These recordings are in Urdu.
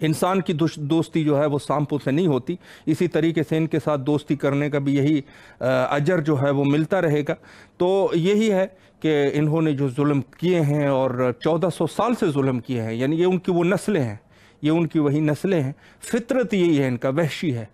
انسان کی دوستی جو ہے وہ سانپوں سے نہیں ہوتی، اسی طریقے سے ان کے ساتھ دوستی کرنے کا بھی یہی اجر جو ہے وہ ملتا رہے گا۔ تو یہی ہے کہ انہوں نے جو ظلم کیے ہیں اور 1400 سال سے ظلم کیے ہیں، یعنی یہ ان کی وہ نسلیں ہیں، یہ ان کی وہی نسلیں ہیں، فطرت یہی ہے ان کا، وحشی ہے،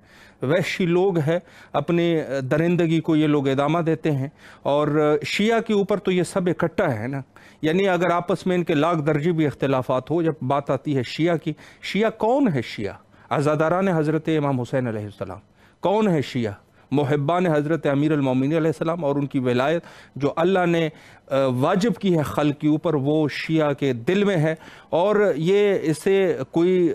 وحشی لوگ ہے، اپنی درندگی کو یہ لوگ ادامہ دیتے ہیں۔ اور شیعہ کے اوپر تو یہ سب اکٹھا ہے نا، یعنی اگر آپس میں ان کے لاکھ درجے بھی اختلافات ہو، جب بات آتی ہے شیعہ کی، شیعہ کون ہے؟ شیعہ عزاداران حضرت امام حسین علیہ السلام۔ کون ہے شیعہ؟ محبان حضرت امیر المومنین علیہ السلام، اور ان کی ولایت جو اللہ نے واجب کی ہے خلق کے اوپر، وہ شیعہ کے دل میں ہے۔ اور یہ اسے کوئی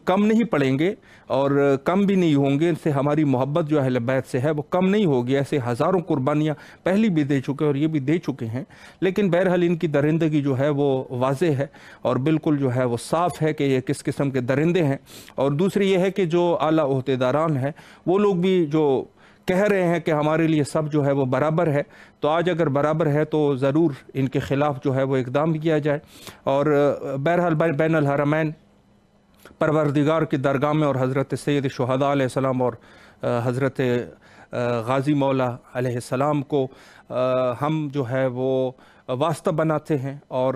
کم نہیں پڑیں گے اور کم بھی نہیں ہوں گے، ان سے ہماری محبت جو اہل بیت سے ہے وہ کم نہیں ہوگی۔ ایسے ہزاروں قربانیاں پہلی بھی دے چکے اور یہ بھی دے چکے ہیں، لیکن بہرحال ان کی درندگی جو ہے وہ واضح ہے اور بالکل جو ہے وہ صاف ہے کہ یہ کس قسم کے درندے ہیں۔ اور دوسری یہ ہے کہ جو اعلیٰ عہدیداران ہیں وہ لوگ بھی جو کہہ رہے ہیں کہ ہمارے لیے سب جو ہے وہ برابر ہے، تو آج اگر برابر ہے تو ضرور ان کے خلاف جو ہے وہ اقدام کیا جائے۔ اور بہرحال بین الحرمین پروردگار کی درگاہ میں اور حضرت سید شہداء علیہ السلام اور حضرت غازی مولا علیہ السلام کو ہم جو ہے وہ واسطہ بناتے ہیں اور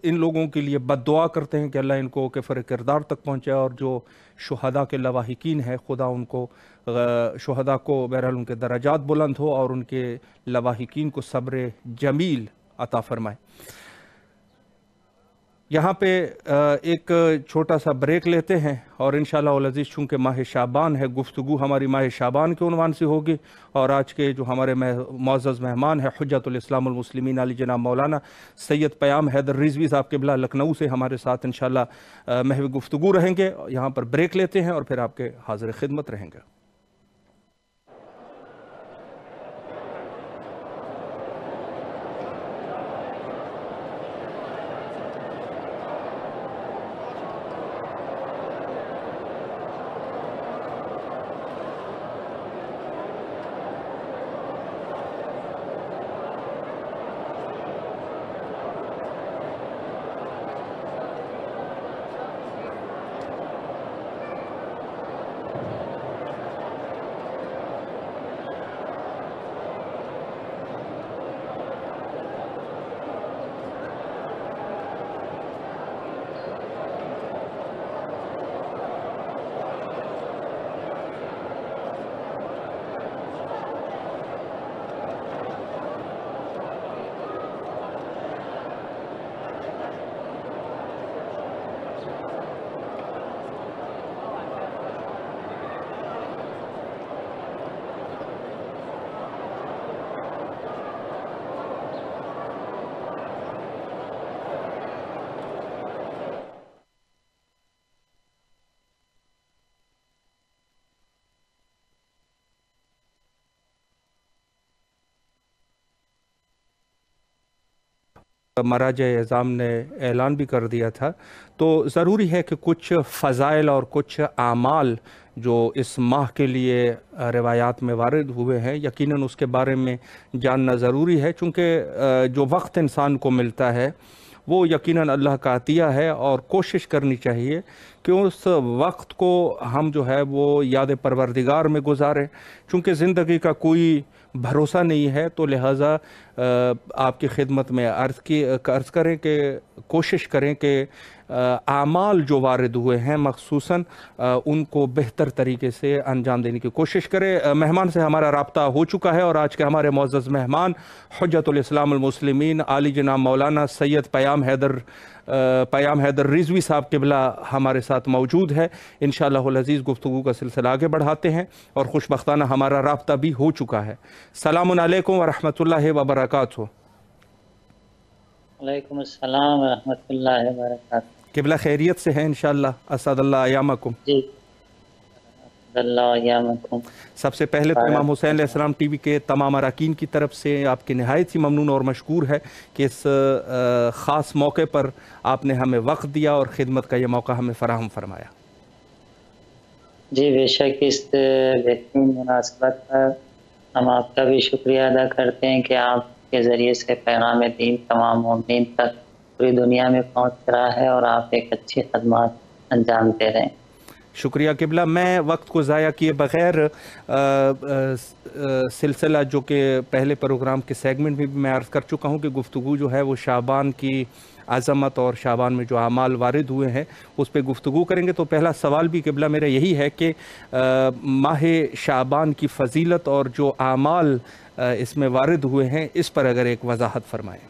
ان لوگوں کے لیے بد دعا کرتے ہیں کہ اللہ ان کو کفر کردار تک پہنچائے، اور جو شہداء کے لواحقین ہیں خدا ان کو شہداء کو بہرحال ان کے درجات بلند ہو اور ان کے لواحقین کو صبر جمیل عطا فرمائے۔ یہاں پہ ایک چھوٹا سا بریک لیتے ہیں اور انشاءاللہ العزیز چونکہ ماہ شعبان ہے، گفتگو ہماری ماہ شعبان کے عنوان سے ہوگی، اور آج کے جو ہمارے معزز مہمان ہیں حجت الاسلام المسلمین علی جناب مولانا سید پیام حیدر رضوی صاحب قبلہ لکھنؤ سے ہمارے ساتھ انشاءاللہ محو گفتگو رہیں گے۔ یہاں پر بریک لیتے ہیں اور پھر آپ کے حاضر خدمت رہیں گے۔ مراجع اعظام نے اعلان بھی کر دیا تھا، تو ضروری ہے کہ کچھ فضائل اور کچھ اعمال جو اس ماہ کے لیے روایات میں وارد ہوئے ہیں یقیناً اس کے بارے میں جاننا ضروری ہے، چونکہ جو وقت انسان کو ملتا ہے وہ یقیناً اللہ کا عطیہ ہے، اور کوشش کرنی چاہیے کہ اس وقت کو ہم جو ہے وہ یاد پروردگار میں گزاریں، چونکہ زندگی کا کوئی بھروسہ نہیں ہے۔ تو لہٰذا آپ کی خدمت میں عرض کریں کہ کوشش کریں کہ اعمال جو وارد ہوئے ہیں مخصوصاً ان کو بہتر طریقے سے انجام دینے کی کوشش کریں۔ مہمان سے ہمارا رابطہ ہو چکا ہے اور آج کے ہمارے معزز مہمان حجت الاسلام المسلمین علی جناب مولانا سید پیام حیدر رضوی صاحب قبلہ ہمارے ساتھ موجود ہے۔ انشاءاللہ العزیز گفتگو کا سلسلہ آگے بڑھاتے ہیں اور خوشبختانہ ہمارا رابطہ بھی ہو چکا ہے۔ السلام علیکم ورحمۃ اللہ وبرکاتہ۔ وعلیکم السلام ورحمۃ اللہ وبرکاتہ۔ قبلہ خیریت سے ہیں انشاءاللہ؟ اسعد اللہ ایامکم۔ جی اللہ ایامکم۔ سب سے پہلے تو امام حسین علیہ السلام ٹی وی کے تمام اراکین کی طرف سے آپ کی نہایت ہی ممنون اور مشکور ہے کہ اس خاص موقع پر آپ نے ہمیں وقت دیا اور خدمت کا یہ موقع ہمیں فراہم فرمایا۔ جی بے شک اس بہترین مناسبت پر ہم آپ کا بھی شکریہ ادا کرتے ہیں کہ آپ کے ذریعے سے پیغام دین تمام مومنین تک پوری دنیا میں پہنچ رہا ہے اور آپ ایک اچھی خدمات انجام دے رہے ہیں۔ شکریہ قبلہ۔ میں وقت کو ضائع کیے بغیر سلسلہ جو کہ پہلے پروگرام کے سیگمنٹ میں بھی میں عرض کر چکا ہوں کہ گفتگو جو ہے وہ شعبان کی عظمت اور شعبان میں جو اعمال وارد ہوئے ہیں اس پہ گفتگو کریں گے۔ تو پہلا سوال بھی قبلہ میرا یہی ہے کہ ماہ شعبان کی فضیلت اور جو اعمال اس میں وارد ہوئے ہیں اس پر اگر ایک وضاحت فرمائیں۔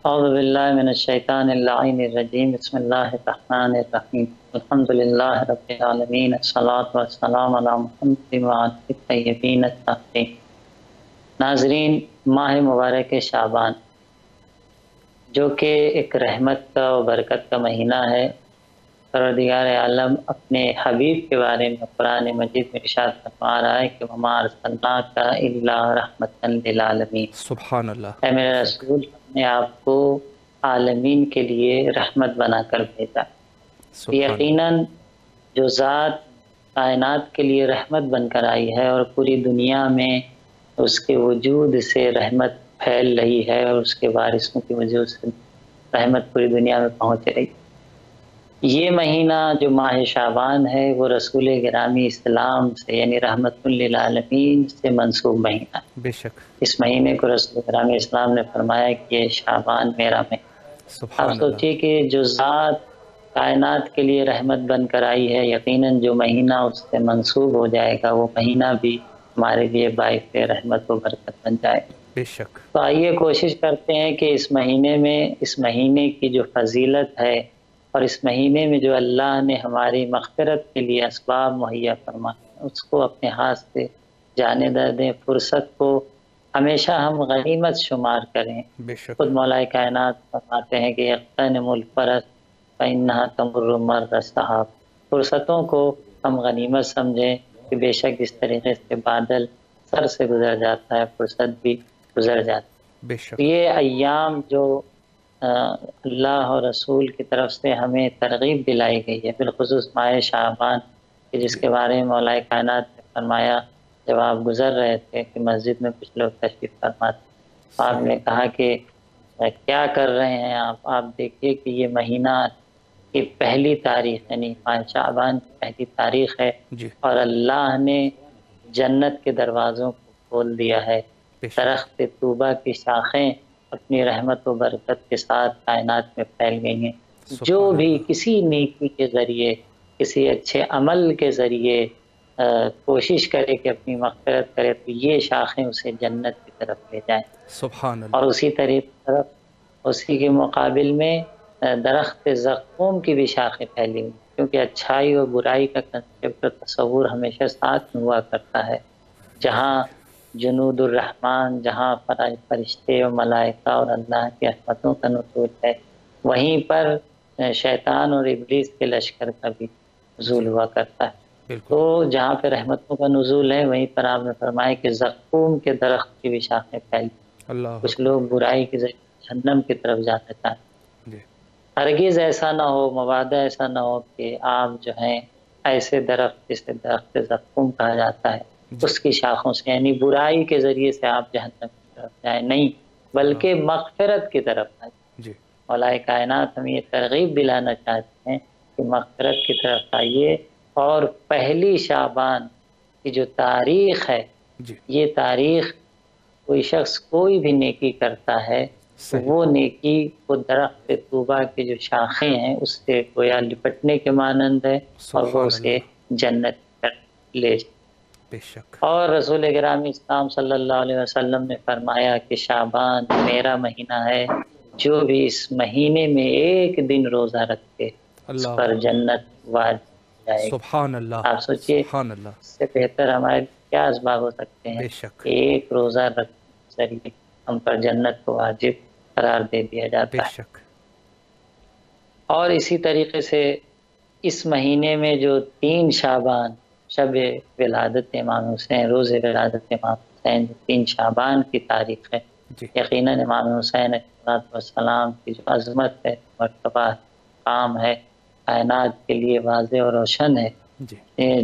اعوذ باللہ من الشیطان اللعین الرجیم، بسم اللہ الرحمن الرحیم، الحمدللہ رب العالمین، الصلاۃ والسلام علی محمد وعلی الطیبین الطاہرین۔ ناظرین، ماہ مبارک شعبان جو کہ ایک رحمت کا و برکت کا مہینہ ہے، پروردگار عالم اپنے حبیب کے بارے میں قرآن مجید میں ارشاد فرما رہا ہے کہ وما ارسلناک الا رحمۃ للعالمین۔ سبحان اللہ۔ اے میرے رسول، ہم نے آپ کو عالمین کے لیے رحمت بنا کر بھیجا۔ یقیناً جو ذات کائنات کے لیے رحمت بن کر آئی ہے اور پوری دنیا میں اس کے وجود سے رحمت پھیل رہی ہے اور اس کے وارثوں کی وجہ سے رحمت پوری دنیا میں پہنچ رہی۔ یہ مہینہ جو ماہ شعبان ہے وہ رسول گرامی اسلام سے یعنی رحمت للعالمین سے منسوب مہینہ ہے۔ بے شک۔ اس مہینے کو رسول گرامی اسلام نے فرمایا کہ یہ شعبان میرا مہینہ۔ آپ سوچیے کہ جو ذات کائنات کے لیے رحمت بن کر آئی ہے، یقیناً جو مہینہ اس سے منسوب ہو جائے گا وہ مہینہ بھی ہمارے لیے باعث رحمت و برکت بن جائے گا۔ بے شک۔ تو آئیے کوشش کرتے ہیں کہ اس مہینے کی جو فضیلت ہے اور اس مہینے میں جو اللہ نے ہماری مغفرت کے لیے اسباب مہیا فرمائے اس کو اپنے ہاتھ سے جانب دیں، فرصت کو ہمیشہ ہم غنیمت شمار کریں۔ بے شک۔ خود مولا کائنات فرماتے ہیں کہ اغتنم الفرص فإنها تمر مر السحاب۔ فرصتوں کو ہم غنیمت سمجھیں کہ بے شک اس طریقے سے بادل سر سے گزر جاتا ہے، فرصت بھی گزر جاتی ہے۔ بے شک۔ یہ ایام جو اللہ اور رسول کی طرف سے ہمیں ترغیب دلائی گئی ہے، بالخصوص ماہ شعبان جس کے بارے میں مولا کائنات نے فرمایا جب آپ گزر رہے تھے کہ مسجد میں کچھ لوگ تشریف فرما تھے، آپ نے کہا کہ کیا کر رہے ہیں آپ دیکھیے کہ یہ مہینہ کی پہلی تاریخ یعنی ماہ شعبان کی پہلی تاریخ ہے اور اللہ نے جنت کے دروازوں کو کھول دیا ہے۔ درخت طوبہ کی شاخیں اپنی رحمت و برکت کے ساتھ کائنات میں پھیل گئی ہیں۔ جو بھی کسی نیکی کے ذریعے، کسی اچھے عمل کے ذریعے کوشش کرے کہ اپنی مغفرت کرے تو یہ شاخیں اسے جنت کی طرف لے جائیں۔ سبحان اللہ۔ اور اسی کے مقابل میں درخت زقوم کی بھی شاخیں پھیلی ہوئی، کیونکہ اچھائی اور برائی کا کنسیپٹ اور تصور ہمیشہ ساتھ میں ہوا کرتا ہے۔ جہاں جنود الرحمن، جہاں فرشتے اور ملائکہ اور اللہ کی رحمتوں کا نزول ہے، وہیں پر شیطان اور ابلیس کے لشکر کا بھی نزول ہوا کرتا ہے۔ تو جہاں پہ رحمتوں کا نزول ہے وہیں پر آپ نے فرمایا کہ زقوم کے درخت کی بھی شاخیں پھیلی، کچھ لوگ برائی کے ذریعے جہنم کی طرف جاتے چاہتے ہیں۔ ہرگز ایسا نہ ہو، مبادہ ایسا نہ ہو کہ آپ جو ہیں ایسے درخت جسے درخت زقوم کہا جاتا ہے اس کی شاخوں سے یعنی برائی کے ذریعے سے آپ جہنم کی طرف جائیں، نہیں بلکہ مغفرت کی طرف آئیں۔ مولا کائنات ہمیں یہ ترغیب دلانا چاہتے ہیں کہ مغفرت کی طرف آئیے، اور پہلی شعبان کی جو تاریخ ہے یہ تاریخ کوئی شخص کوئی بھی نیکی کرتا ہے تو وہ نیکی وہ درخت طوبہ کی جو شاخیں ہیں اس سے گویا لپٹنے کے مانند ہے اور وہ اسے جنت پر لے جائے۔ بے شک۔ اور رسول گرامی اسلام صلی اللہ علیہ وسلم نے فرمایا کہ شعبان میرا مہینہ ہے، جو بھی اس مہینے میں ایک دن روزہ رکھے اس پر جنت واجب جائے گی۔ سبحان اللہ۔ آپ سوچئے اس سے بہتر ہمارے کیا اسباب ہو سکتے ہیں کہ ایک روزہ رکھنے کے ذریعے ہم پر جنت کو واجب قرار دے دیا جاتا ہے۔ اور اسی طریقے سے اس مہینے میں جو 3 شعبان شب ولادت امام حسین، روز ولادت امام حسین 3 شعبان کی تاریخ ہے، یقیناً امام حسین علیہ السلام کی جو عظمت ہے، مرتبہ کام ہے، کائنات کے لیے واضح اور روشن ہے۔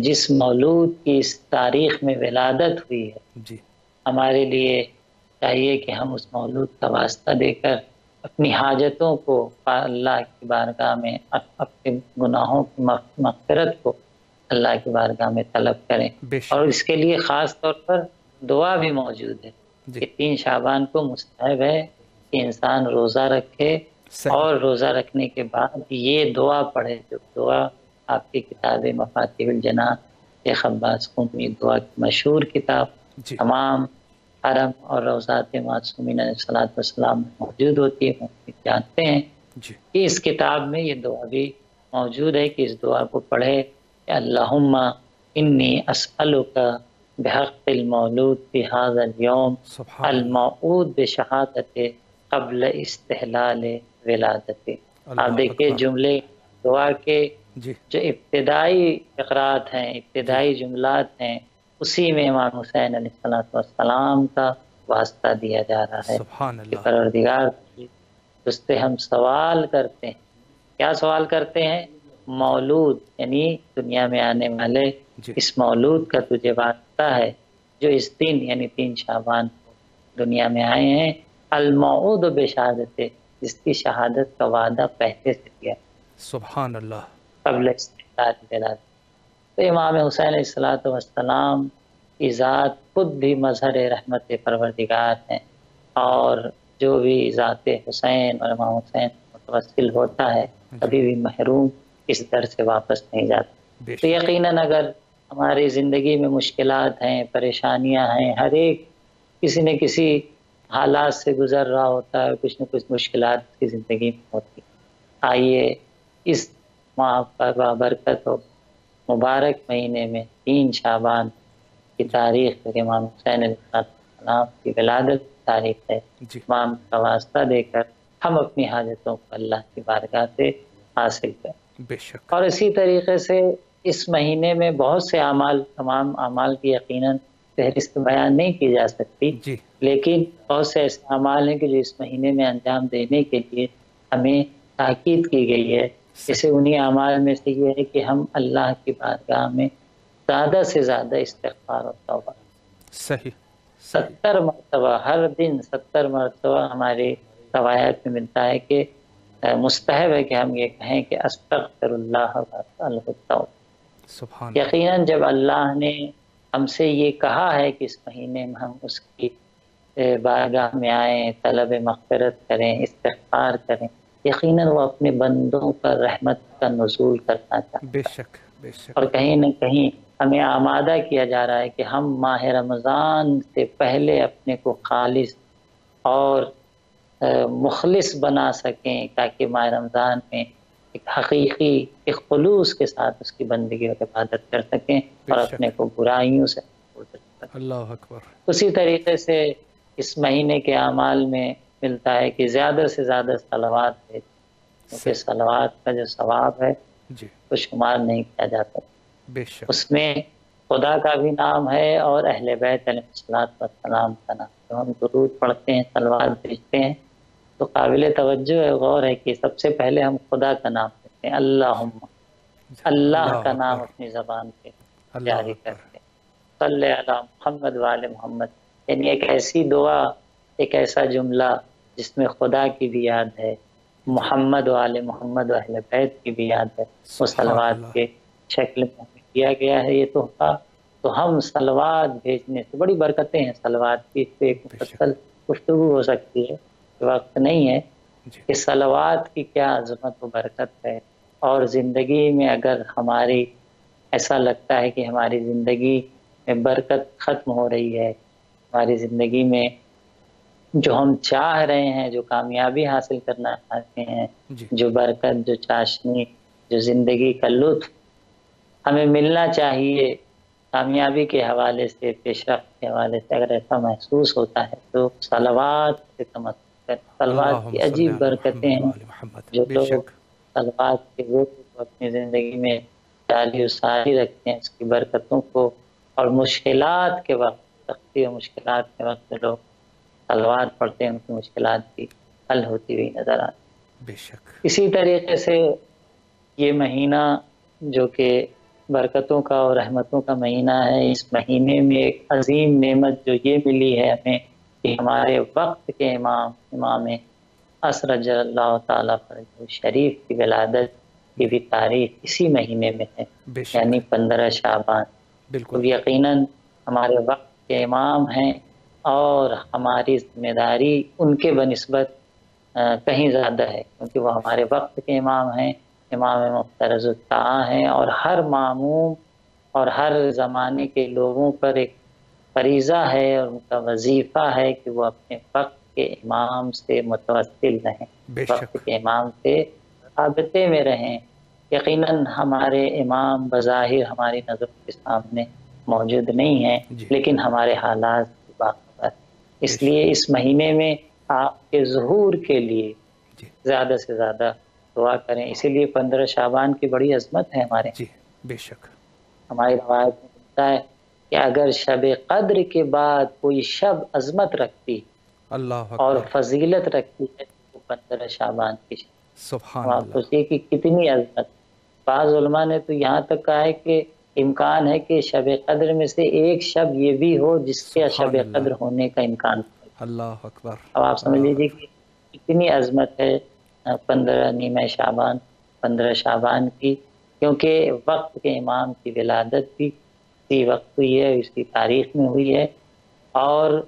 جس مولود کی اس تاریخ میں ولادت ہوئی ہے، ہمارے لیے چاہیے کہ ہم اس مولود کا واسطہ دے کر اپنی حاجتوں کو اللہ کی بارگاہ میں، اپنے گناہوں کی مغفرت کو اللہ کی بارگاہ میں طلب کریں. بے اور شک. اس کے لیے خاص طور پر دعا بھی موجود ہے جی کہ 3 شعبان کو مستحب ہے کہ انسان روزہ رکھے، صحیح. اور روزہ رکھنے کے بعد یہ دعا پڑھے، جو دعا آپ کی کتاب مفاتیح الجنان شیخ عباس قمی دعا کی مشہور کتاب جی تمام حرم اور روضات معصومین علیہ الصلوۃ والسلام موجود ہوتی ہے. جانتے ہیں جی کہ اس کتاب میں یہ دعا بھی موجود ہے کہ اس دعا کو پڑھے کہ اللہم انی اسألک بحق المولود فی ھذا اليوم سبحان اللہ. الموعود بشہادت قبل استحلال ولادت. آپ اللہ دیکھیے اکبر. جملے دعا کے جی جو ابتدائی فقرات ہیں، جی ابتدائی جملات ہیں، اسی میں امام حسین علیہ السلام کا واسطہ دیا جا رہا ہے سبحان کہ اللہ. پروردگار اس سے ہم سوال کرتے ہیں. کیا سوال کرتے ہیں؟ مولود یعنی دنیا میں آنے والے جی اس مولود کا تجھے واسطہ ہے جو اس دن یعنی 3 شعبان کو دنیا میں آئے ہیں، الموعود بشہادت، جس کی شہادت کا وعدہ پہلے سے کیا سبحان اللہ. قبل استحلال ولادت. تو امام حسین علیہ السلام کی ذات خود بھی مظہر رحمت پروردگار ہیں، اور جو بھی ذات حسین اور امام حسین متوسل ہوتا ہے جی کبھی بھی محروم اس در سے واپس نہیں جاتا. بے تو شک. یقیناً اگر ہماری زندگی میں مشکلات ہیں، پریشانیاں ہیں، ہر ایک کسی نہ کسی حالات سے گزر رہا ہوتا ہے، کچھ نہ کچھ مشکلات کی زندگی میں ہوتی. آئیے اس ماہ پر بابرکت ہو مبارک مہینے میں 3 شعبان کی جی تاریخ ہے، امام حسین علیہ السلام کی ولادت کی تاریخ ہے. جی امام کا واسطہ دے کر ہم اپنی حاجتوں کو اللہ کی بارگاہ سے حاصل کریں. بے شک. اور اسی طریقے سے اس مہینے میں بہت سے اعمال، تمام اعمال کی یقیناً فہرست بیان نہیں کی جا سکتی، جی لیکن بہت سے ایسے اعمال ہیں کہ جو اس مہینے میں انجام دینے کے لیے ہمیں تاکید کی گئی ہے. جیسے صحیح. انہی اعمال میں سے یہ ہے کہ ہم اللہ کی بارگاہ میں زیادہ سے زیادہ استغفار اور توبہ، صحیح. صحیح. 70 مرتبہ ہر دن 70 مرتبہ ہماری روایت میں ملتا ہے کہ مستحب ہے کہ ہم یہ کہیں کہ استغفر اللہ واسألہ التوبہ. سبحان اللہ. یقیناً جب اللہ نے ہم سے یہ کہا ہے کہ اس مہینے میں ہم اس کی بارگاہ میں آئیں، طلب مغفرت کریں، استغفار کریں، یقیناً وہ اپنے بندوں پر رحمت کا نزول کرنا بے چاہتا ہے. شک. بے شک. اور کہیں نہ کہیں ہمیں آمادہ کیا جا رہا ہے کہ ہم ماہ رمضان سے پہلے اپنے کو خالص اور مخلص بنا سکیں، تاکہ ماہ رمضان میں ایک حقیقی ایک خلوص کے ساتھ اس کی بندگی اور عبادت کر سکیں بے اور شک. اپنے کو برائیوں سے محفوظ رکھ سکیں. اللہ اکبر. اسی طریقے سے اس مہینے کے اعمال میں ملتا ہے کہ زیادہ سے زیادہ صلوات بھیجیں، کیونکہ صحیح. صلوات کا جو ثواب ہے جی وہ شمار نہیں کیا جاتا. بے شک. اس میں خدا کا بھی نام ہے اور اہل بیت علیہ السلام کا نام. جو ہم درود پڑھتے ہیں، صلوات بھیجتے ہیں، تو قابل توجہ ہے، غور ہے کہ سب سے پہلے ہم خدا کا نام لیتے ہیں، اللہم، اللہ اللہ کا نام اکبر. اپنی زبان پہ اللہ جاری اکبر. کرتے ہیں. صلی علی محمد وآل محمد، یعنی ایک ایسی دعا، ایک ایسا جملہ جس میں خدا کی بھی یاد ہے، جی محمد وآل محمد و اہل بیت کی بھی یاد ہے، وہ سبحان صلوات اللہ. کے شکل میں ہمیں دیا گیا ہے یہ تحفہ. تو ہم صلوات بھیجنے سے بڑی برکتیں ہیں صلوات کی، اس پہ ایک بے شک. مفصل گفتگو ہو سکتی ہے، وقت نہیں ہے جی کہ صلوات کی کیا عظمت و برکت ہے. اور زندگی میں اگر ہماری ایسا لگتا ہے کہ ہماری زندگی میں برکت ختم ہو رہی ہے، ہماری زندگی میں جو ہم چاہ رہے ہیں، جو کامیابی حاصل کرنا چاہتے ہیں، جی جو برکت، جو چاشنی، جو زندگی کا لطف ہمیں ملنا چاہیے کامیابی کے حوالے سے، پیش رفت کے حوالے سے، اگر ایسا محسوس ہوتا ہے تو صلوات سے تمسک کریں. صلوات اللہم کی صلی عجیب علی برکتیں محمد ہیں. وآل محمد. جو بے لوگ شک. صلوات کے روز کو اپنی زندگی میں جاری و ساری رکھتے ہیں، اس کی برکتوں کو، اور مشکلات کے وقت، سختی و مشکلات کے وقت لوگ صلوات پڑھتے ہیں، ان کی مشکلات بھی حل ہوتی ہوئی نظر آتی. بے شک. اسی طریقے سے یہ مہینہ جو کہ برکتوں کا اور رحمتوں کا مہینہ ہے، اس مہینے میں ایک عظیم نعمت جو یہ ملی ہے ہمیں کہ ہمارے وقت کے امام اسرج اللہ تعالیٰ فرجہ شریف کی ولادت کی بھی تاریخ اسی مہینے میں ہے، بے شک یعنی 15 شعبان۔ بالکل تو یقیناً ہمارے وقت کے امام ہیں اور ہماری ذمہ داری ان کے بنسبت کہیں زیادہ ہے، کیونکہ وہ ہمارے وقت کے امام ہیں، امام مفترض الطاعہ ہیں، اور ہر معموم اور ہر زمانے کے لوگوں پر ایک فریضہ ہے اور ان کا وظیفہ ہے کہ وہ اپنے وقت کے امام سے متوسل رہیں، بے وقت شک کے امام سے رابطے میں رہیں۔ یقیناً ہمارے امام بظاہر ہماری نظروں کے سامنے موجود نہیں ہیں، جی لیکن ہمارے حالات کی باخبر۔ بے اس لیے شک اس مہینے میں آپ کے ظہور کے لیے جی زیادہ سے زیادہ دعا کریں۔ اسی لیے 15 شعبان کی بڑی عظمت ہے ہمارے، جی بے شک ہماری روایت میں ملتا ہے کہ اگر شب قدر کے بعد کوئی شب عظمت رکھتی اللہ اور اکبر فضیلت رکھتی ہے تو 15 شعبان کی شب۔ سبحان ہم آپ اللہ سوچیے کہ کتنی عظمت۔ بعض علماء نے تو یہاں تک کہا ہے کہ امکان ہے کہ شب قدر میں سے ایک شب یہ بھی ہو جس کے شب سبحان اللہ قدر ہونے کا امکان ہے۔ اللہ اکبر اب آپ سمجھ اللہ لیجیے اکبر کہ کتنی عظمت ہے 15 نیمہ شعبان، 15 شعبان کی، کیونکہ وقت کے امام کی ولادت بھی اسی وقت ہوئی ہے، اسی تاریخ میں ہوئی ہے، اور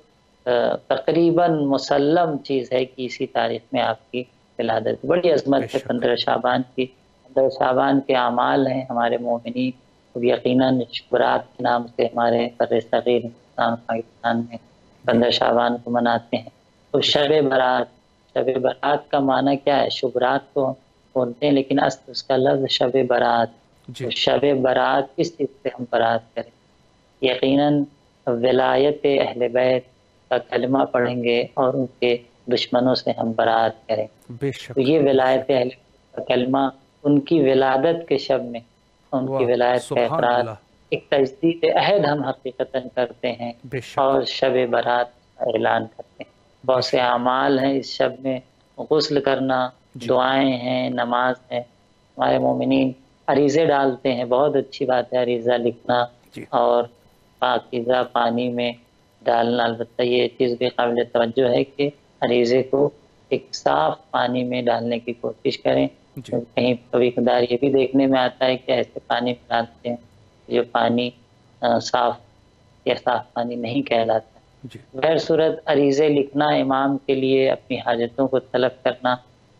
تقریباً مسلم چیز ہے کہ اسی تاریخ میں آپ کی ولادت۔ بڑی بے عظمت ہے شک 15 شعبان کی۔ 15 شعبان کے اعمال ہیں ہمارے مومنین، یقیناً شبرات کے نام سے ہمارے بر صغیر ہندوستان پاکستان میں جی 15 شعبان کو مناتے ہیں۔ تو بے شب شک برات، شب برات کا معنی کیا ہے؟ شبرات تو بولتے ہیں لیکن اصل اس کا لفظ شب برات۔ جی تو شب برات کس چیز سے ہم برات کریں؟ یقیناً ولایت اہل بیت کا کلمہ پڑھیں گے اور ان کے دشمنوں سے ہم برات کریں۔ بے تو شک یہ بے ولایت شک اہل بیت کا کلمہ ان کی ولادت کے شب میں ان کی واہ ولایت کا سبحان اقرار، اللہ ایک تجدید عہد ہم حقیقتاً کرتے ہیں بے شک اور شب برات کا اعلان کرتے ہیں۔ بے بہت سے شک اعمال ہیں اس شب میں، غسل کرنا، جی دعائیں ہیں، نماز ہے۔ ہمارے مومنین عریضے ڈالتے ہیں، بہت اچھی بات ہے عریضہ لکھنا جی اور پاکیزہ پانی میں ڈالنا۔ البتہ یہ چیز بھی قابل توجہ ہے کہ عریضے کو ایک صاف پانی میں ڈالنے کی کوشش کریں، جی کہیں کبھی کبھار یہ بھی دیکھنے میں آتا ہے کہ ایسے پانی میں ڈالتے ہیں جو پانی صاف یا صاف پانی نہیں کہلاتا۔ جی غیر صورت عریضے لکھنا، امام کے لیے اپنی حاجتوں کو طلب کرنا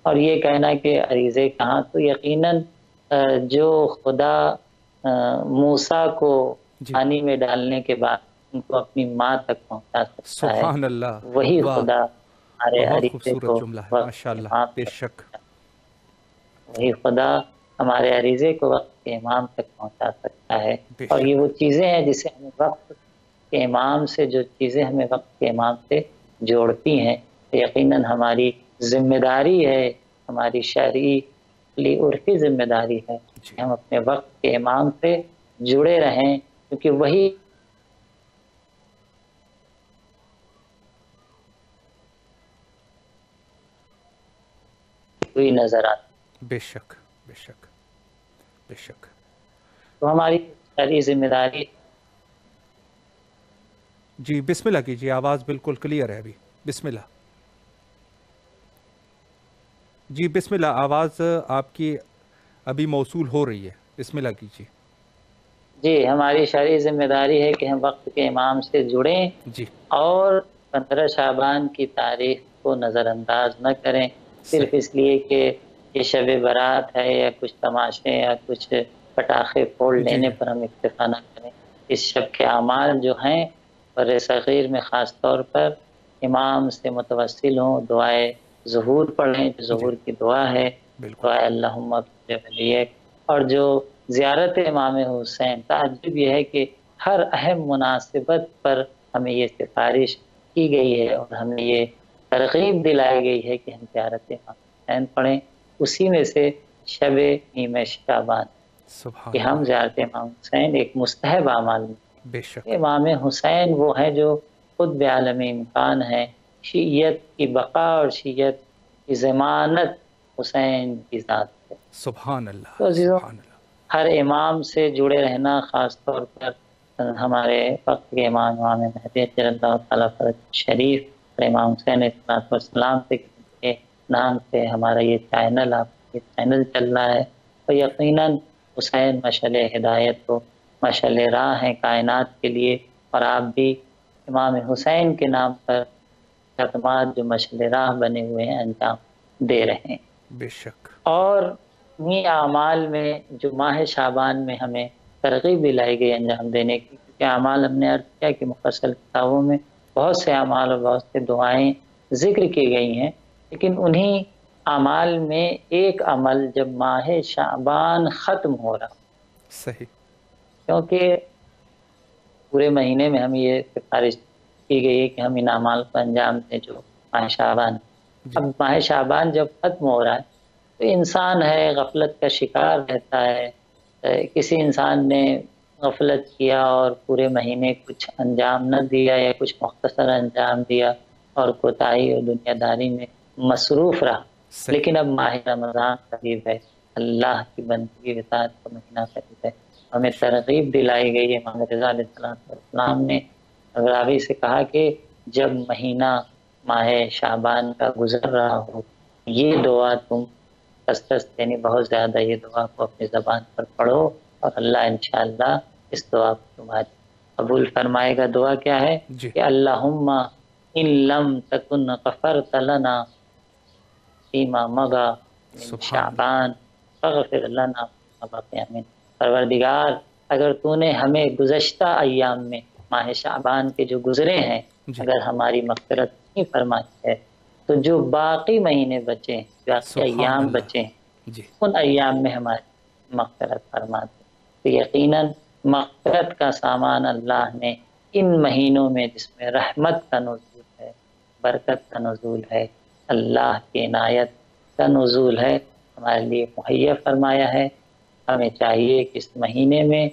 اور یہ کہنا کہ عریضے کہاں، تو یقیناً جو خدا موسیٰ کو جی پانی میں ڈالنے کے بعد ان کو اپنی ماں تک پہنچا سکتا ہے، سبحان اللہ وہی واہ خدا ہمارے بہت عریضے خوبصورت کو جملہ ہے وقت ماشاء کے اللہ امام بے تک، شک وہی خدا ہمارے عریضے کو وقت کے امام تک پہنچا سکتا ہے۔ بے اور یہ شک وہ چیزیں ہیں جسے ہمیں وقت کے امام سے، جو چیزیں ہمیں وقت کے امام سے جوڑتی ہیں، یقیناً ہماری ذمہ داری ہے، ہماری شرعی عرفی ذمہ داری ہے جی کہ ہم اپنے وقت کے امام سے جڑے رہیں، کیونکہ وہی ہوئی نظر آتی۔ بے شک بے شک بے شک تو ہماری شرعی ذمہ داری جی بسم اللہ کیجیے آواز بالکل کلیئر ہے ابھی بسم اللہ جی بسم اللہ آواز آپ کی ابھی موصول ہو رہی ہے بسم اللہ کیجیے جی ہماری شرعی ذمہ داری ہے کہ ہم وقت کے امام سے جڑیں جی اور 15 شعبان کی تاریخ کو نظر انداز نہ کریں صرف صحیح اس لیے کہ یہ شب برات ہے یا کچھ تماشے یا کچھ پٹاخے پھوڑ جی لینے جی پر ہم اکتفا نہ کریں۔ اس شب کے اعمال جو ہیں بر صغیر میں خاص طور پر امام سے متوسل ہوں، دعائے ظہور پڑھیں جو جی ظہور کی دعا ہے، بالکل دعائے اللہم ولیک، اور جو زیارت امام حسین، تعجب یہ ہے کہ ہر اہم مناسبت پر ہمیں یہ سفارش کی گئی ہے اور ہمیں یہ ترغیب دلائی گئی ہے کہ ہم زیارت امام حسین پڑھیں۔ اسی میں سے شب نیمہ شعبان کہ سبحان ہم اللہ زیارت امام حسین ایک مستحب اعمال میں، بے شک امام حسین وہ ہے جو خود عالم امکان ہے، شیعیت کی بقا اور شیعیت کی ضمانت حسین کی ذات ہے۔ سبحان اللہ تو عزیزوں، سبحان اللہ ہر امام سے جڑے رہنا، خاص طور پر ہمارے وقت کے امام مہدی رضی اللہ تعالیٰ فرج شریف اور امام حسین علیہ السلام سے نام سے ہمارا یہ چینل، آپ یہ چینل چل رہا ہے، تو یقیناً حسین مشعل ہدایت کو مشعل راہ ہیں کائنات کے لیے، اور آپ بھی امام حسین کے نام پر خدمات جو مشعل راہ بنے ہوئے ہیں انجام دے رہے ہیں۔ بے شک۔ اور انہی اعمال میں جو ماہ شعبان میں ہمیں ترغیب دلائی گئی انجام دینے کی، کیونکہ اعمال ہم نے عرض کیا کہ مفصل کتابوں میں بہت سے اعمال اور بہت سے دعائیں ذکر کی گئی ہیں، لیکن انہی اعمال میں ایک عمل جب ماہ شعبان ختم ہو رہا، صحیح۔ کیونکہ پورے مہینے میں ہم یہ سفارش کی گئی ہے کہ ہم ان اعمال کو انجام دیں جو ماہ شعبان۔ جی اب ماہ شعبان جب ختم ہو رہا ہے تو انسان ہے غفلت کا شکار رہتا ہے، کسی انسان نے غفلت کیا اور پورے مہینے کچھ انجام نہ دیا یا کچھ مختصر انجام دیا اور کوتاہی اور دنیا داری میں مصروف رہا، صحیح۔ لیکن اب ماہ رمضان قریب ہے، اللہ کی بندگی اطاعت کا مہینہ قریب ہے، ہمیں ترغیب دلائی گئی ہے۔ امام رضا علیہ السلام نے راوی سے کہا کہ جب مہینہ ماہ شعبان کا گزر رہا ہو، یہ دعا تم کثرت یعنی بہت زیادہ یہ دعا کو اپنی زبان پر پڑھو، اور اللہ انشاءاللہ اس دعا کو تمہاری قبول فرمائے گا۔ دعا کیا ہے جی کہ اللہم ان لم تکن غفرت لنا فیما مضی من سبحان اللہ۔ شعبان فاغفر لنا ما بقی من، پروردگار اگر تو نے ہمیں گزشتہ ایام میں ماہ شعبان کے جو گزرے ہیں جی اگر ہماری مغفرت نہیں فرمائی ہے، تو جو باقی مہینے بچے ہیں، باقی سبحان ایام اللہ۔ بچے ہیں، جی ان ایام میں ہماری مغفرت فرما دے۔ تو یقیناً مغفرت کا سامان اللہ نے ان مہینوں میں جس میں رحمت کا نزول ہے، برکت کا نزول ہے، اللہ کی عنایت کا نزول ہے، ہمارے لیے مہیا فرمایا ہے۔ ہمیں چاہیے کہ اس مہینے میں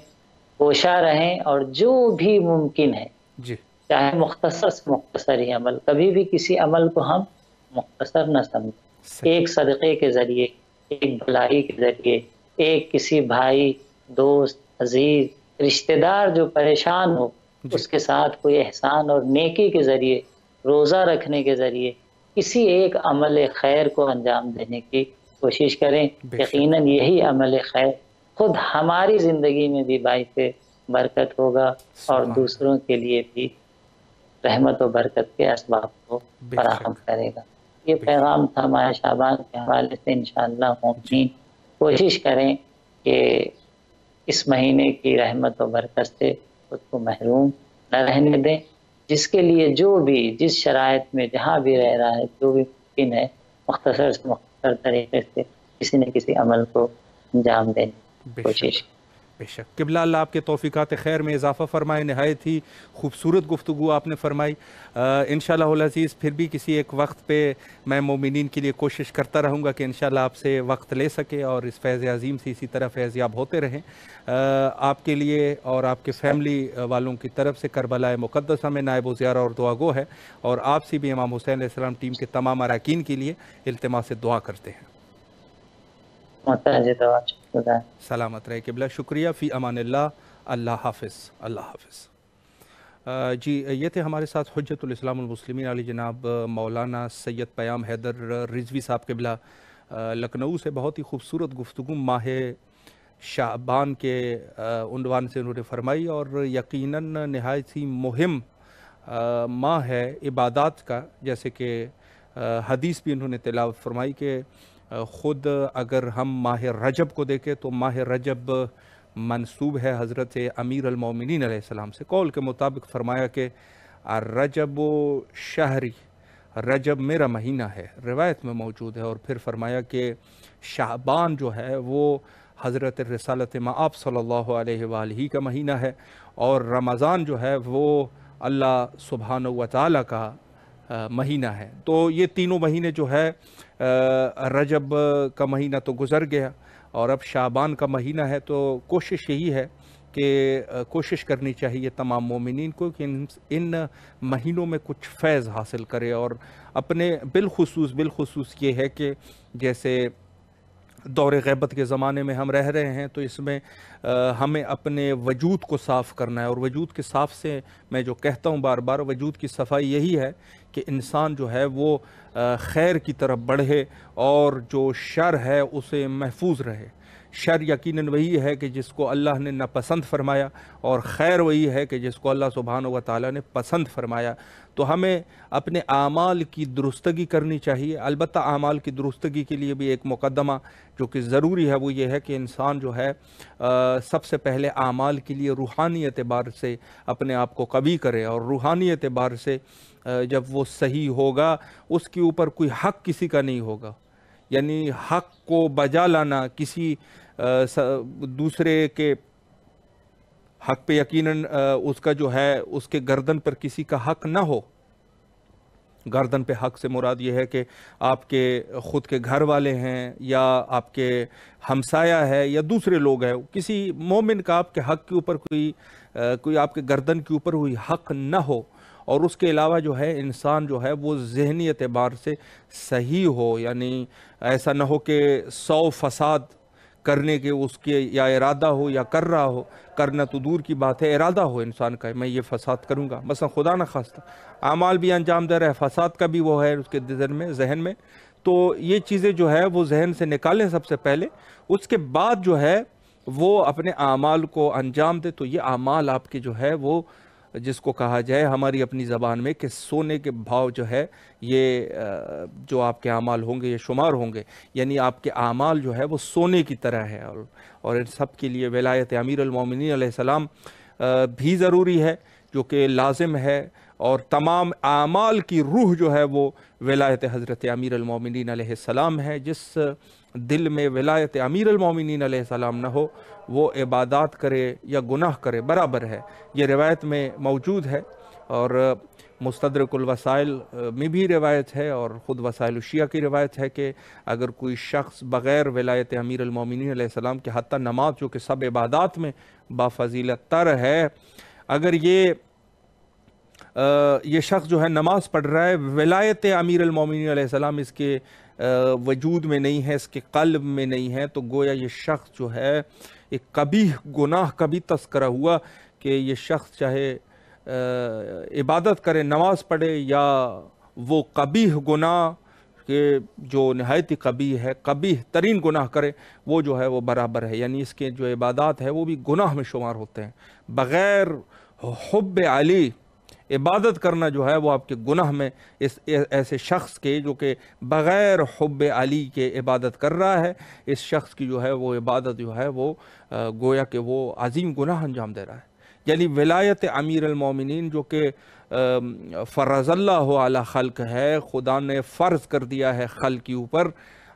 کوشاں رہیں اور جو بھی ممکن ہے، جی چاہے مختصر سے مختصر ہی عمل، کبھی بھی کسی عمل کو ہم مختصر نہ سمجھیں، صحیح۔ ایک صدقے کے ذریعے، ایک بھلائی کے ذریعے، ایک کسی بھائی، دوست، عزیز، رشتہ دار جو پریشان ہو جی اس کے ساتھ کوئی احسان اور نیکی کے ذریعے، روزہ رکھنے کے ذریعے کسی ایک عمل خیر کو انجام دینے کی کوشش کریں۔ بے شک۔ یقیناً یہی عمل خیر خود ہماری زندگی میں بھی باعث برکت ہوگا اور سبحان اللہ۔ دوسروں کے لیے بھی رحمت و برکت کے اسباب کو بے فراہم شک۔ کرے گا۔ یہ بے شک۔ پیغام تھا ماہ شعبان کے حوالے سے۔ انشاءاللہ جی مومنین کوشش کریں کہ اس مہینے کی رحمت و برکت سے خود کو محروم نہ رہنے دیں، جس کے لیے جو بھی جس شرائط میں جہاں بھی رہ رہا ہے، جو بھی ممکن ہے، مختصر سے مختصر طریقے سے کسی نہ کسی عمل کو انجام دینے کی بے شک۔ کوشش۔ بے شک۔ قبلہ اللہ آپ کے توفیقات خیر میں اضافہ فرمائے۔ نہایت ہی خوبصورت گفتگو آپ نے فرمائی۔ انشاءاللہ العزیز پھر بھی کسی ایک وقت پہ میں مومنین کے لیے کوشش کرتا رہوں گا کہ انشاءاللہ آپ سے وقت لے سکے اور اس فیض عظیم سے اسی طرح فیض یاب ہوتے رہیں۔ آپ کے لیے اور آپ کے فیملی والوں کی طرف سے کربلا مقدسہ میں نائب و زیارہ اور دعا گو ہے، اور آپ سے بھی امام حسین علیہ السلام ٹیم کے تمام اراکین کے لیے التماس دعا کرتے ہیں۔ محتاج دعا خدا۔ سلامت رہے قبلہ۔ شکریہ۔ فی امان اللہ۔ اللہ حافظ۔ اللہ حافظ۔ جی یہ تھے ہمارے ساتھ حجت الاسلام المسلمین علی جناب مولانا سید پیام حیدر رضوی صاحب قبلہ، لکھنؤ سے۔ بہت ہی خوبصورت گفتگو ماہ شعبان کے عنوان سے انہوں نے فرمائی، اور یقیناً نہایت ہی مہم ماہ ہے عبادات کا، جیسے کہ حدیث بھی انہوں نے تلاوت فرمائی کہ خود اگر ہم ماہ رجب کو دیکھیں تو ماہ رجب منسوب ہے حضرت امیر المومنین علیہ السلام سے۔ قول کے مطابق فرمایا کہ رجب و شہری، رجب میرا مہینہ ہے، روایت میں موجود ہے۔ اور پھر فرمایا کہ شعبان جو ہے وہ حضرت رسالت مآب صلی اللہ علیہ وآلہ کا مہینہ ہے، اور رمضان جو ہے وہ اللہ سبحانہ و تعالیٰ کا مہینہ ہے۔ تو یہ تینوں مہینے جو ہے، رجب کا مہینہ تو گزر گیا اور اب شعبان کا مہینہ ہے، تو کوشش یہی ہے کہ کوشش کرنی چاہیے تمام مومنین کو کہ ان مہینوں میں کچھ فیض حاصل کرے، اور اپنے بالخصوص یہ ہے کہ جیسے دور غیبت کے زمانے میں ہم رہ رہے ہیں، تو اس میں ہمیں اپنے وجود کو صاف کرنا ہے، اور وجود کے صاف سے میں جو کہتا ہوں بار بار، وجود کی صفائی یہی ہے کہ انسان جو ہے وہ خیر کی طرف بڑھے اور جو شر ہے اسے محفوظ رہے۔ شر یقیناً وہی ہے کہ جس کو اللہ نے ناپسند فرمایا، اور خیر وہی ہے کہ جس کو اللہ سبحانہ و تعالیٰ نے پسند فرمایا۔ تو ہمیں اپنے اعمال کی درستگی کرنی چاہیے۔ البتہ اعمال کی درستگی کے لیے بھی ایک مقدمہ جو کہ ضروری ہے، وہ یہ ہے کہ انسان جو ہے سب سے پہلے اعمال کے لیے روحانی اعتبار سے اپنے آپ کو قوی کرے، اور روحانی اعتبار سے جب وہ صحیح ہوگا، اس کے اوپر کوئی حق کسی کا نہیں ہوگا، یعنی حق کو بجا لانا کسی دوسرے کے حق پہ یقیناً اس کا جو ہے اس کے گردن پر کسی کا حق نہ ہو۔ گردن پہ حق سے مراد یہ ہے کہ آپ کے خود کے گھر والے ہیں، یا آپ کے ہمسایہ ہے، یا دوسرے لوگ ہیں، کسی مومن کا آپ کے حق کے اوپر کوئی آپ کے گردن کے اوپر کوئی حق نہ ہو۔ اور اس کے علاوہ جو ہے انسان جو ہے وہ ذہنی اعتبار سے صحیح ہو، یعنی ایسا نہ ہو کہ 100 فساد کرنے کے اس کے یا ارادہ ہو یا کر رہا ہو، کرنا تو دور کی بات ہے، ارادہ ہو انسان کا میں یہ فساد کروں گا، مثلا خدا نہ خواستہ اعمال بھی انجام دے رہا ہے، فساد کا بھی وہ ہے اس کے ذہن میں، تو یہ چیزیں جو ہے وہ ذہن سے نکالیں سب سے پہلے، اس کے بعد جو ہے وہ اپنے اعمال کو انجام دے۔ تو یہ اعمال آپ کے جو ہے وہ جس کو کہا جائے ہماری اپنی زبان میں کہ سونے کے بھاؤ جو ہے، یہ جو آپ کے اعمال ہوں گے یہ شمار ہوں گے، یعنی آپ کے اعمال جو ہے وہ سونے کی طرح ہے، اور ان سب کے لیے ولایت امیر المومنین علیہ السلام بھی ضروری ہے، جو کہ لازم ہے، اور تمام اعمال کی روح جو ہے وہ ولایت حضرت امیر المومنین علیہ السلام ہے۔ جس دل میں ولایت امیر المومنین علیہ السلام نہ ہو، وہ عبادات کرے یا گناہ کرے برابر ہے۔ یہ روایت میں موجود ہے، اور مستدرک الوسائل میں بھی روایت ہے، اور خود وسائل الشیعہ کی روایت ہے کہ اگر کوئی شخص بغیر ولایت امیر المومنین علیہ السلام کے، حتیٰ نماز جو کہ سب عبادات میں بافضیلت تر ہے، اگر یہ شخص جو ہے نماز پڑھ رہا ہے، ولایت امیر المومنین علیہ السلام اس کے وجود میں نہیں ہے، اس کے قلب میں نہیں ہے، تو گویا یہ شخص جو ہے ایک قبیح گناہ کا بھی تذکرہ ہوا کہ یہ شخص چاہے عبادت کرے، نماز پڑھے، یا وہ قبیح گناہ کہ جو نہایت قبیح ہے، قبیح ترین گناہ کرے، وہ جو ہے وہ برابر ہے، یعنی اس کے جو عبادات ہے وہ بھی گناہ میں شمار ہوتے ہیں۔ بغیر حب علی عبادت کرنا جو ہے وہ آپ کے گناہ میں، ایسے شخص کے جو کہ بغیر حب علی کے عبادت کر رہا ہے، اس شخص کی جو ہے وہ عبادت جو ہے وہ گویا کہ وہ عظیم گناہ انجام دے رہا ہے۔ یعنی ولایت امیر المومنین جو کہ فرض اللہ علی خلق ہے، خدا نے فرض کر دیا ہے خلق کے اوپر،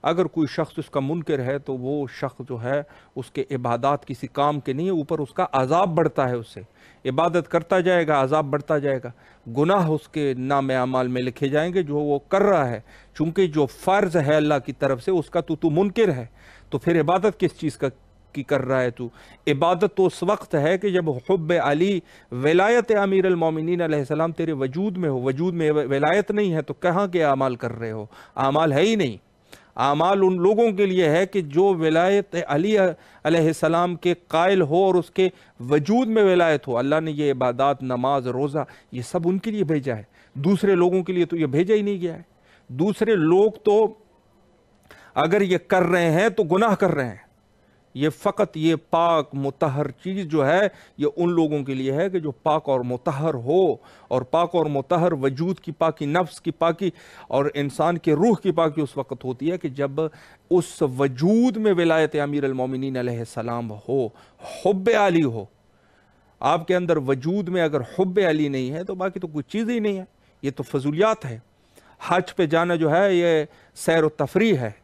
اگر کوئی شخص اس کا منکر ہے تو وہ شخص جو ہے اس کے عبادات کسی کام کے نہیں ہے، اوپر اس کا عذاب بڑھتا ہے، اس سے عبادت کرتا جائے گا، عذاب بڑھتا جائے گا، گناہ اس کے نام اعمال میں لکھے جائیں گے جو وہ کر رہا ہے، چونکہ جو فرض ہے اللہ کی طرف سے اس کا تو منکر ہے، تو پھر عبادت کس چیز کی کر رہا ہے تو؟ عبادت تو اس وقت ہے کہ جب حب علی، ولایت امیر المومنین علیہ السلام تیرے وجود میں ہو، وجود میں ولایت نہیں ہے تو کہاں کے اعمال کر رہے ہو؟ اعمال ہے ہی نہیں۔ اعمال ان لوگوں کے لیے ہے کہ جو ولایت علی علیہ السلام کے قائل ہو اور اس کے وجود میں ولایت ہو۔ اللہ نے یہ عبادات، نماز، روزہ، یہ سب ان کے لیے بھیجا ہے، دوسرے لوگوں کے لیے تو یہ بھیجا ہی نہیں گیا ہے۔ دوسرے لوگ تو اگر یہ کر رہے ہیں تو گناہ کر رہے ہیں، یہ فقط یہ پاک مطہر چیز جو ہے یہ ان لوگوں کے لیے ہے کہ جو پاک اور مطہر ہو، اور پاک اور مطہر وجود کی پاکی، نفس کی پاکی اور انسان کے روح کی پاکی اس وقت ہوتی ہے کہ جب اس وجود میں ولایت امیر المومنین علیہ السلام ہو، حب علی ہو۔ آپ کے اندر وجود میں اگر حب علی نہیں ہے تو باقی تو کوئی چیز ہی نہیں ہے، یہ تو فضولیات ہے۔ حج پہ جانا جو ہے یہ سیر و تفریح ہے،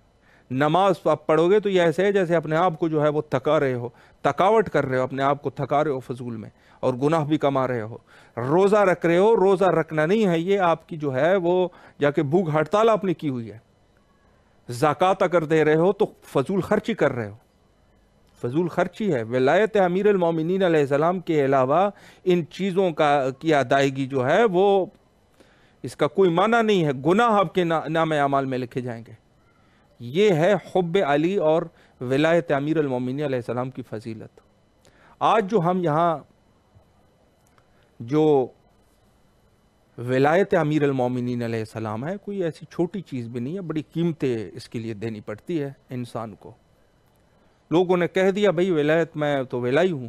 نماز آپ پڑھو گے تو یہ ایسے ہے جیسے اپنے آپ کو جو ہے وہ تھکا رہے ہو، تھکاوٹ کر رہے ہو، اپنے آپ کو تھکا رہے ہو فضول میں، اور گناہ بھی کما رہے ہو۔ روزہ رکھ رہے ہو، روزہ رکھنا نہیں ہے یہ آپ کی جو ہے وہ جا کے بھوک ہڑتال آپ نے کی ہوئی ہے۔ زکوٰۃ اگر دے رہے ہو تو فضول خرچی کر رہے ہو، فضول خرچی ہے۔ ولایت امیر المومنین علیہ السلام کے علاوہ ان چیزوں کی ادائیگی جو ہے وہ اس کا کوئی معنی نہیں ہے، گناہ آپ کے نام اعمال میں لکھے جائیں گے۔ یہ ہے حب علی اور ولایت امیر المومنین علیہ السلام کی فضیلت۔ آج جو ہم یہاں جو ولایت امیر المومنین علیہ السلام ہے، کوئی ایسی چھوٹی چیز بھی نہیں ہے، بڑی قیمتیں اس کے لیے دینی پڑتی ہے انسان کو۔ لوگوں نے کہہ دیا بھائی ولایت، میں تو ولائی ہوں۔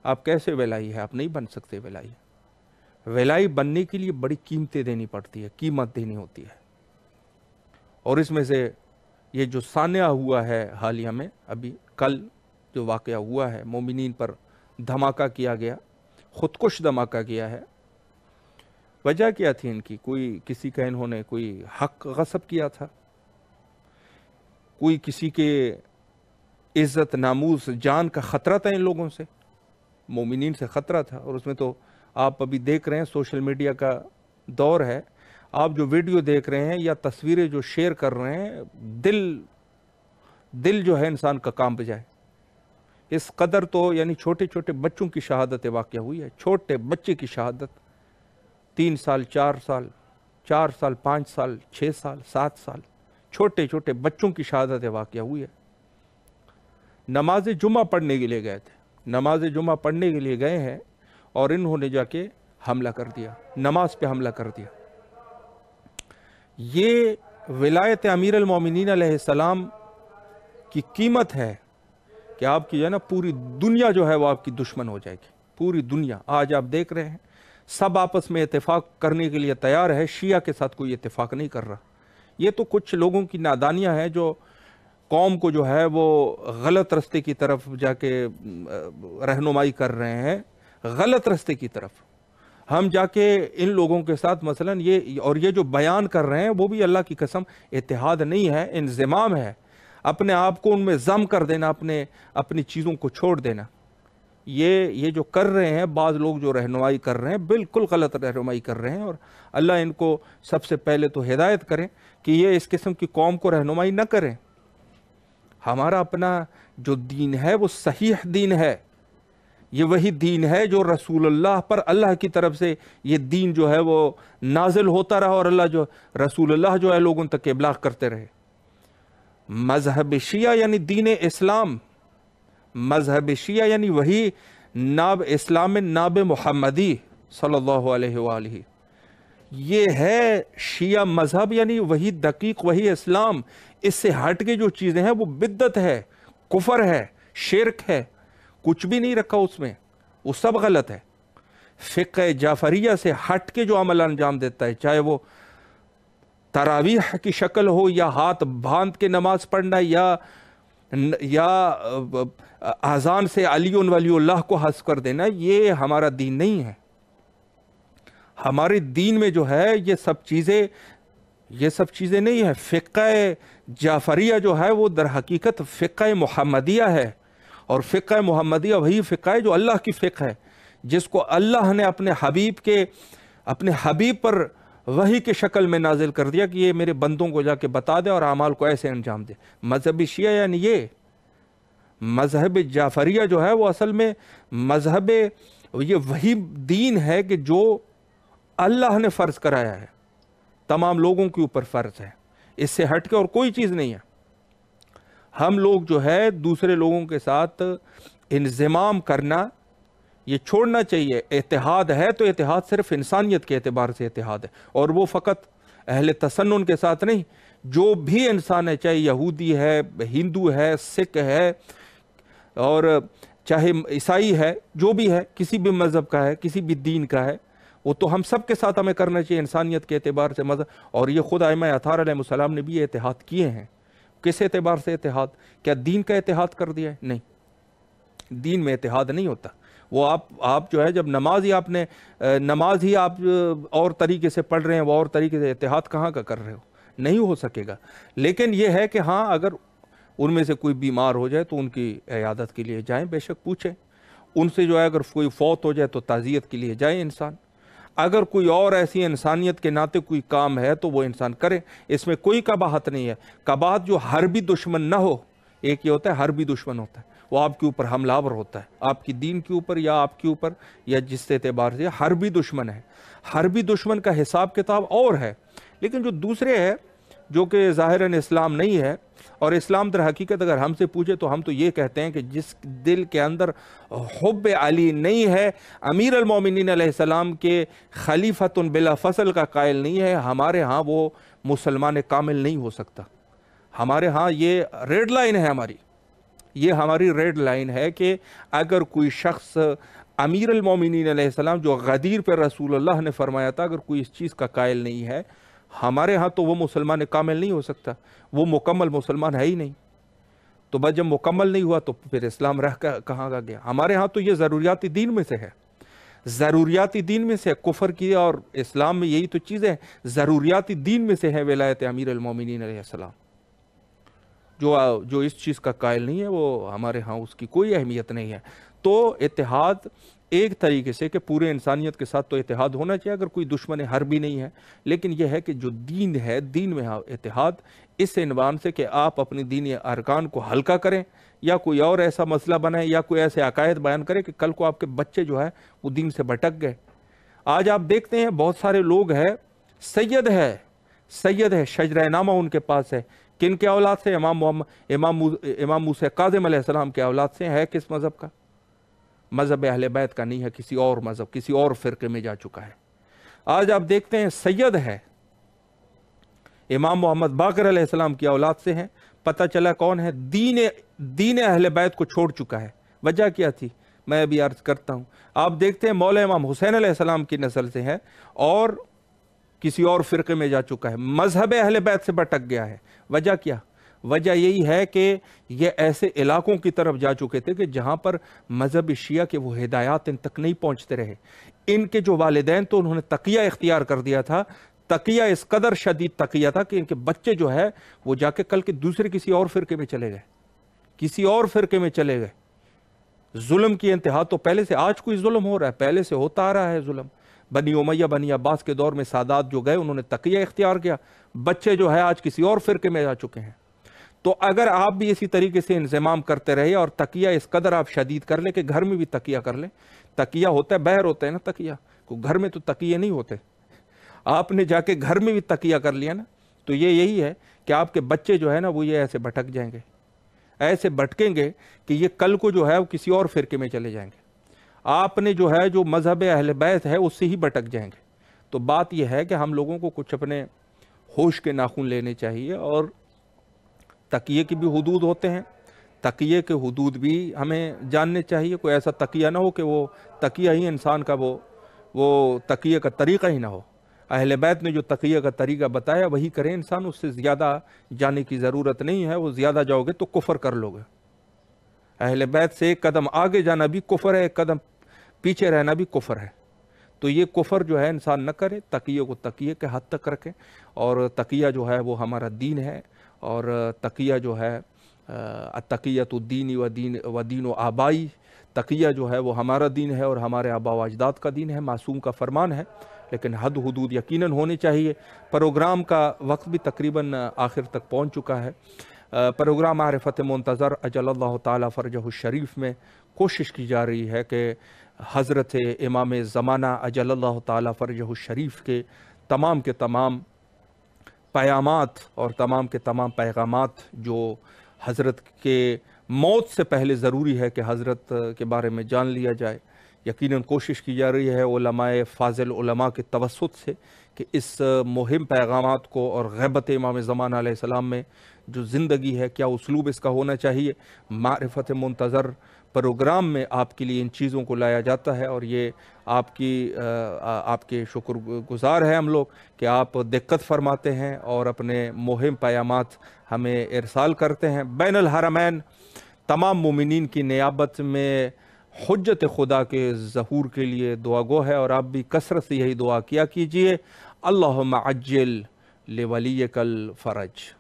آپ کیسے ولائی ہے؟ آپ نہیں بن سکتے ولائی۔ ولائی بننے کے لیے بڑی قیمتیں دینی پڑتی ہے، قیمت دینی ہوتی ہے۔ اور اس میں سے یہ جو سانحہ ہوا ہے حالیہ میں، ابھی کل جو واقعہ ہوا ہے، مومنین پر دھماکہ کیا گیا، خودکش دھماکہ کیا ہے، وجہ کیا تھی ان کی؟ کوئی کسی کا انہوں نے کوئی حق غصب کیا تھا، کوئی کسی کے عزت ناموس جان کا خطرہ تھا ان لوگوں سے، مومنین سے خطرہ تھا۔ اور اس میں تو آپ ابھی دیکھ رہے ہیں سوشل میڈیا کا دور ہے، آپ جو ویڈیو دیکھ رہے ہیں یا تصویریں جو شیئر کر رہے ہیں، دل جو ہے انسان کا کانپ جائے۔ اس قدر تو یعنی چھوٹے چھوٹے بچوں کی شہادت واقع ہوئی ہے، چھوٹے بچے کی شہادت، 3 سال 4 سال 5 سال 6 سال 7 سال چھوٹے چھوٹے بچوں کی شہادت واقع ہوئی ہے۔ نماز جمعہ پڑھنے کے لیے گئے تھے، نماز جمعہ پڑھنے کے لیے گئے ہیں اور انہوں نے جا کے حملہ کر دیا، نماز پہ حملہ کر دیا۔ یہ ولایت امیر المومنین علیہ السلام کی قیمت ہے کہ آپ کی جو ہے نا پوری دنیا جو ہے وہ آپ کی دشمن ہو جائے گی، پوری دنیا۔ آج آپ دیکھ رہے ہیں سب آپس میں اتفاق کرنے کے لیے تیار ہے، شیعہ کے ساتھ کوئی اتفاق نہیں کر رہا۔ یہ تو کچھ لوگوں کی نادانیاں ہیں جو قوم کو جو ہے وہ غلط رستے کی طرف جا کے رہنمائی کر رہے ہیں، غلط رستے کی طرف۔ ہم جا کے ان لوگوں کے ساتھ مثلاً یہ جو بیان کر رہے ہیں وہ بھی اللہ کی قسم اتحاد نہیں ہے، انضمام ہے، اپنے آپ کو ان میں ضم کر دینا، اپنی چیزوں کو چھوڑ دینا۔ یہ جو کر رہے ہیں بعض لوگ، جو رہنمائی کر رہے ہیں، بالکل غلط رہنمائی کر رہے ہیں، اور اللہ ان کو سب سے پہلے تو ہدایت کریں کہ یہ اس قسم کی قوم کو رہنمائی نہ کریں۔ ہمارا اپنا جو دین ہے وہ صحیح دین ہے، یہ وہی دین ہے جو رسول اللہ پر اللہ کی طرف سے یہ دین جو ہے وہ نازل ہوتا رہا، اور رسول اللہ جو ہے لوگوں تک ابلاغ کرتے رہے۔ مذہب شیعہ یعنی دین اسلام، مذہب شیعہ یعنی وہی ناب اسلام ناب محمدی صلی اللہ علیہ وآلہ، یہ ہے شیعہ مذہب، یعنی وہی دقیق وہی اسلام۔ اس سے ہٹ کے جو چیزیں ہیں وہ بدعت ہے، کفر ہے، شرک ہے، کچھ بھی نہیں رکھا اس میں، وہ سب غلط ہے۔ فقہ جعفریہ سے ہٹ کے جو عمل انجام دیتا ہے، چاہے وہ تراویح کی شکل ہو، یا ہاتھ باندھ کے نماز پڑھنا، یا اذان سے علی ولی اللہ کو حذف کر دینا، یہ ہمارا دین نہیں ہے۔ ہمارے دین میں جو ہے یہ سب چیزیں نہیں ہے۔ فقہ جعفریہ جو ہے وہ در حقیقت فقہ محمدیہ ہے، اور فقہ محمدیہ وہی فقہ ہے جو اللہ کی فقہ ہے، جس کو اللہ نے اپنے حبیب پر وحی کے شکل میں نازل کر دیا کہ یہ میرے بندوں کو جا کے بتا دے اور اعمال کو ایسے انجام دے۔ مذہب شیعہ یعنی یہ مذہب جعفریہ جو ہے وہ اصل میں یہ وہی دین ہے کہ جو اللہ نے فرض کرایا ہے، تمام لوگوں کے اوپر فرض ہے، اس سے ہٹ کے اور کوئی چیز نہیں ہے۔ ہم لوگ جو ہے دوسرے لوگوں کے ساتھ انضمام کرنا یہ چھوڑنا چاہیے۔ اتحاد ہے تو اتحاد صرف انسانیت کے اعتبار سے اتحاد ہے، اور وہ فقط اہل تسنن کے ساتھ نہیں، جو بھی انسان ہے، چاہے یہودی ہے، ہندو ہے، سکھ ہے، اور چاہے عیسائی ہے، جو بھی ہے، کسی بھی مذہب کا ہے، کسی بھی دین کا ہے، وہ تو ہم سب کے ساتھ ہمیں کرنا چاہیے انسانیت کے اعتبار سے مذہب۔ اور یہ خود ائمہ اطہار علیہ السلام نے بھی یہ اتحاد کیے ہیں۔ کس اعتبار سے اتحاد؟ کیا دین کا اتحاد کر دیا ہے؟ نہیں، دین میں اتحاد نہیں ہوتا۔ وہ آپ جو ہے جب نماز ہی آپ اور طریقے سے پڑھ رہے ہیں، وہ اور طریقے سے، اتحاد کہاں کا کر رہے ہو؟ نہیں ہو سکے گا۔ لیکن یہ ہے کہ ہاں، اگر ان میں سے کوئی بیمار ہو جائے تو ان کی عیادت کے لیے جائیں، بے شک پوچھیں ان سے، جو ہے اگر کوئی فوت ہو جائے تو تعزیت کے لیے جائیں انسان۔ اگر کوئی اور ایسی انسانیت کے ناطے کوئی کام ہے تو وہ انسان کرے، اس میں کوئی قباحت نہیں ہے۔ قباحت جو حربی دشمن نہ ہو، ایک یہ ہوتا ہے حربی دشمن ہوتا ہے، وہ آپ کے اوپر حملہ آور ہوتا ہے، آپ کی دین کے اوپر یا آپ کے اوپر یا جس اعتبار سے حربی دشمن ہے۔ حربی دشمن کا حساب کتاب اور ہے، لیکن جو دوسرے ہے جو کہ ظاہراً اسلام نہیں ہے، اور اسلام در حقیقت اگر ہم سے پوچھے تو ہم تو یہ کہتے ہیں کہ جس دل کے اندر حب علی نہیں ہے، امیر المومنین علیہ السلام کے خلیفۃ بلا فصل کا قائل نہیں ہے، ہمارے ہاں وہ مسلمان کامل نہیں ہو سکتا۔ ہمارے ہاں یہ ریڈ لائن ہے ہماری، یہ ہماری ریڈ لائن ہے کہ اگر کوئی شخص امیر المومنین علیہ السلام جو غدیر پہ رسول اللہ نے فرمایا تھا، اگر کوئی اس چیز کا قائل نہیں ہے ہمارے ہاں تو وہ مسلمان کامل نہیں ہو سکتا، وہ مکمل مسلمان ہے ہی نہیں۔ تو بس جب مکمل نہیں ہوا تو پھر اسلام رہ کہاں کا گیا؟ ہمارے ہاں تو یہ ضروریاتی دین میں سے ہے، ضروریاتی دین میں سے کفر کی اور اسلام میں یہی تو چیزیں ضروریاتی دین میں سے ہے ولایت امیر المومنین علیہ السلام۔ جو اس چیز کا قائل نہیں ہے وہ ہمارے ہاں اس کی کوئی اہمیت نہیں ہے۔ تو اتحاد ایک طریقے سے کہ پورے انسانیت کے ساتھ تو اتحاد ہونا چاہیے اگر کوئی دشمن حربی نہیں ہے، لیکن یہ ہے کہ جو دین ہے، دین میں اتحاد اس عنوان سے کہ آپ اپنی دینی ارکان کو ہلکا کریں یا کوئی اور ایسا مسئلہ بنائیں یا کوئی ایسے عقائد بیان کریں کہ کل کو آپ کے بچے جو ہے وہ دین سے بھٹک گئے۔ آج آپ دیکھتے ہیں بہت سارے لوگ ہیں، سید ہے شجرہ نامہ ان کے پاس ہے، کن کے اولاد سے؟ امام موسیٰ کاظم علیہ السلام کے اولاد سے ہے۔ کس مذہب کا؟ مذہب اہل بیت کا نہیں ہے، کسی اور مذہب، کسی اور فرقے میں جا چکا ہے۔ آج آپ دیکھتے ہیں سید ہے، امام محمد باقر علیہ السلام کی اولاد سے ہیں، پتہ چلا کون ہے؟ دین اہل بیت کو چھوڑ چکا ہے۔ وجہ کیا تھی؟ میں ابھی عرض کرتا ہوں۔ آپ دیکھتے ہیں مولا امام حسین علیہ السلام کی نسل سے ہے اور کسی اور فرقے میں جا چکا ہے، مذہب اہل بیت سے بھٹک گیا ہے۔ وجہ کیا؟ وجہ یہی ہے کہ یہ ایسے علاقوں کی طرف جا چکے تھے کہ جہاں پر مذہب شیعہ کے وہ ہدایات ان تک نہیں پہنچتے رہے۔ ان کے جو والدین تو انہوں نے تقیہ اختیار کر دیا تھا، تقیہ اس قدر شدید تقیہ تھا کہ ان کے بچے جو ہے وہ جا کے کل کے دوسرے کسی اور فرقے میں چلے گئے، ظلم کی انتہا تو پہلے سے، آج کوئی ظلم ہو رہا ہے، پہلے سے ہوتا آ رہا ہے ظلم۔ بنی امیہ بنی عباس کے دور میں سادات جو گئے انہوں نے تقیہ اختیار کیا، بچے جو ہے آج کسی اور فرقے میں جا چکے ہیں۔ تو اگر آپ بھی اسی طریقے سے انضمام کرتے رہے اور تقیہ اس قدر آپ شدید کر لیں کہ گھر میں بھی تقیہ کر لیں، تقیہ ہوتا ہے باہر ہوتا ہے نا تقیہ، گھر میں تو تقیہ نہیں ہوتے، آپ نے جا کے گھر میں بھی تقیہ کر لیا نا، تو یہی ہے کہ آپ کے بچے جو ہے نا وہ یہ ایسے بھٹک جائیں گے، ایسے بھٹکیں گے کہ یہ کل کو جو ہے وہ کسی اور فرقے میں چلے جائیں گے، آپ نے جو ہے جو مذہب اہل بیت ہے اس سے ہی بھٹک جائیں گے۔ تو بات یہ ہے کہ ہم لوگوں کو کچھ اپنے ہوش کے ناخن لینے چاہیے اور تقیے کی بھی حدود ہوتے ہیں، تقیے کے حدود بھی ہمیں جاننے چاہیے، کوئی ایسا تقیہ نہ ہو کہ وہ تقیہ ہی انسان کا وہ تقیے کا طریقہ ہی نہ ہو۔ اہل بیت نے جو تقیہ کا طریقہ بتایا وہی کریں انسان، اس سے زیادہ جانے کی ضرورت نہیں ہے، وہ زیادہ جاؤ گے تو کفر کر لو گے۔ اہل بیت سے ایک قدم آگے جانا بھی کفر ہے، ایک قدم پیچھے رہنا بھی کفر ہے، تو یہ کفر جو ہے انسان نہ کرے، تقیہ کو تقیہ کے حد تک رکھیں، اور تقیہ جو ہے وہ ہمارا دین ہے، اور تقیہ جو ہے التقیۃ الدین و دین و آبائی، تقیہ جو ہے وہ ہمارا دین ہے اور ہمارے آبا و اجداد کا دین ہے، معصوم کا فرمان ہے، لیکن حد حدود یقیناً ہونے چاہیے۔ پروگرام کا وقت بھی تقریباً آخر تک پہنچ چکا ہے۔ پروگرام معرفت منتظر اجل اللہ تعالی فرجہ الشریف میں کوشش کی جا رہی ہے کہ حضرت امام زمانہ اجل اللہ تعالی فرجہ الشریف کے تمام پیامات اور تمام کے تمام پیغامات جو حضرت کے موت سے پہلے ضروری ہے کہ حضرت کے بارے میں جان لیا جائے، یقیناً کوشش کی جا رہی ہے علماء فاضل علماء کے توسط سے کہ اس مہم پیغامات کو اور غیبت امام زمانہ علیہ السلام میں جو زندگی ہے کیا اسلوب اس کا ہونا چاہیے، معرفت منتظر پروگرام میں آپ کے لیے ان چیزوں کو لایا جاتا ہے، اور یہ آپ کے شکر گزار ہیں ہم لوگ کہ آپ دقت فرماتے ہیں اور اپنے مہم پیامات ہمیں ارسال کرتے ہیں۔ بین الحرمین تمام مومنین کی نیابت میں حجت خدا کے ظہور کے لیے دعا گو ہے، اور آپ بھی کثرت سے یہی دعا کیا کیجئے، اللہم عجل لولیک الفرج۔